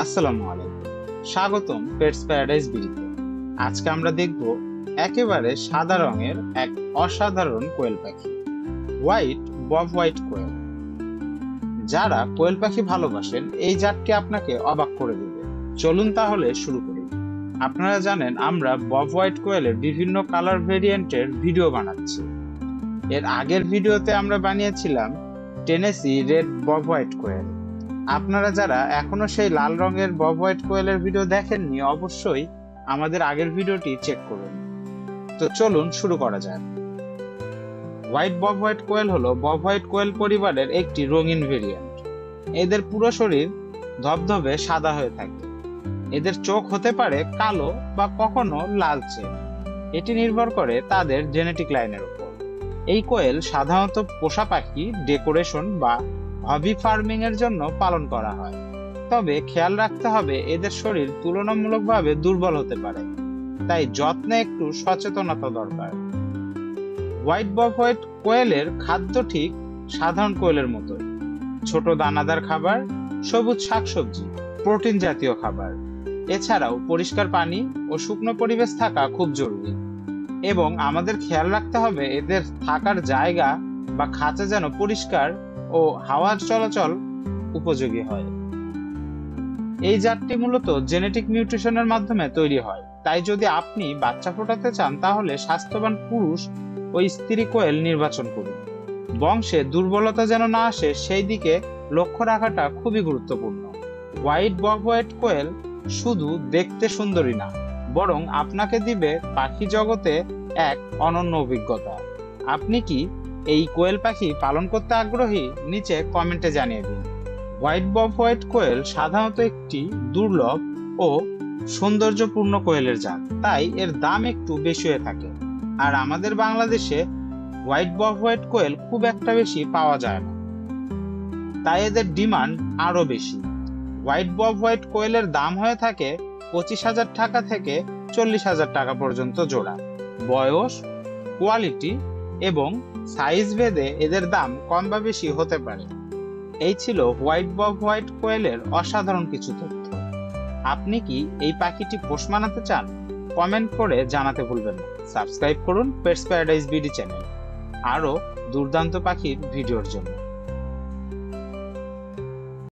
আসসালামু আলাইকুম, স্বাগতম পেটস প্যারাডাইস বিডিতে। আজকে আমরা দেখব একেবারে সাদা রঙের এক অসাধারণ কোয়েল পাখি, হোয়াইট বব হোয়াইট কোয়েল। যারা কোয়েল পাখি ভালোবাসেন এই জাতটি আপনাকে অবাক করে দেবে। চলুন তাহলে শুরু করি। আপনারা জানেন আমরা বব হোয়াইট কোয়েলের বিভিন্ন কালার ভেরিয়েন্টের ভিডিও বানাচ্ছি। এর আগের ভিডিওতে আমরা বানিয়েছিলাম টেনেসি রেড বব হোয়াইট কোয়েল। আপনারা যারা এখনো সেই লাল রঙের বব হোয়াইট কোয়েলের ভিডিও দেখেননি, অবশ্যই আমাদের আগের ভিডিওটি চেক করুন। তো চলুন শুরু করা যাক। হোয়াইট বব হোয়াইট কোয়েল হলো বব হোয়াইট কোয়েল পরিবারের একটি রঙিন ভেরিয়েন্ট। এদের পুরো শরীর ধবধবে সাদা হয়ে থাকে। এদের চোখ হতে পারে কালো বা কখনো লালচে। এটি নির্ভর করে তাদের জেনেটিক লাইনের উপর। এই কোয়েল সাধারণত পোষা পাখি, ডেকোরেশন বা হবি ফার্মিং এর জন্য পালন করা হয়। তবে খেয়াল রাখতে হবে এদের শরীর তুলনামূলকভাবে দুর্বল হতে পারে, তাই যত্নে একটু সচেতনতা দরকার। হোয়াইট বব হোয়াইট কোয়েলের খাদ্য ঠিক সাধারণ কোয়েলের মতোই। ছোট দানাদার খাবার, সবুজ শাকসবজি, প্রোটিন জাতীয় খাবার। এছাড়াও পরিষ্কার পানি ও শুকনো পরিবেশ থাকা খুব জরুরি। এবং আমাদের খেয়াল রাখতে হবে এদের থাকার জায়গা বা খাঁচা যেন পরিষ্কার ও হাওয়ার চলাচল উপযোগী হয়। এই জাতটি মূলত জেনেটিক মিউটেশনের মাধ্যমে তৈরি হয়, তাই যদি আপনি বাচ্চা ফোটাতে চান তাহলে স্বাস্থ্যবান পুরুষ ও স্ত্রী কোয়েল নির্বাচন করুন। বংশে দুর্বলতা যেন না আসে সেই দিকে লক্ষ্য রাখাটা খুবই গুরুত্বপূর্ণ। হোয়াইট বব হোয়াইট কোয়েল শুধু দেখতে সুন্দরী না, বরং আপনাকে দিবে পাখি জগতে এক অনন্য অভিজ্ঞতা। আপনি কি এই কোয়েল পাখি পালন করতে আগ্রহী? নিচে কমেন্টে জানিয়ে দিন। হোয়াইট বব হোয়াইট কোয়েল সাধারণত একটি দুর্লভ ও সৌন্দর্যপূর্ণ কোয়েলের জাত, তাই এর দাম একটু বেশি হয়ে থাকে। আর আমাদের বাংলাদেশে হোয়াইট বব হোয়াইট কোয়েল খুব একটা বেশি পাওয়া যায় না, তাই এদের ডিমান্ড আরো বেশি। হোয়াইট বব হোয়াইট কোয়েলের দাম হয়ে থাকে 25,000 টাকা থেকে 40,000 টাকা পর্যন্ত জোড়া। বয়স, কোয়ালিটি এবং সাইজ ভেদে এদের দাম কম বা বেশি হতে পারে। এই ছিল হোয়াইট বব হোয়াইট কোয়েলের অসাধারণ কিছু তথ্য। আপনি কি এই পাখিটি পোষ মানাতে চান? কমেন্ট করে জানাতে ভুলবেন না। সাবস্ক্রাইব করুন পেটস প্যারাডাইস বিডি চ্যানেল আরো দুর্দান্ত পাখির ভিডিওর জন্য।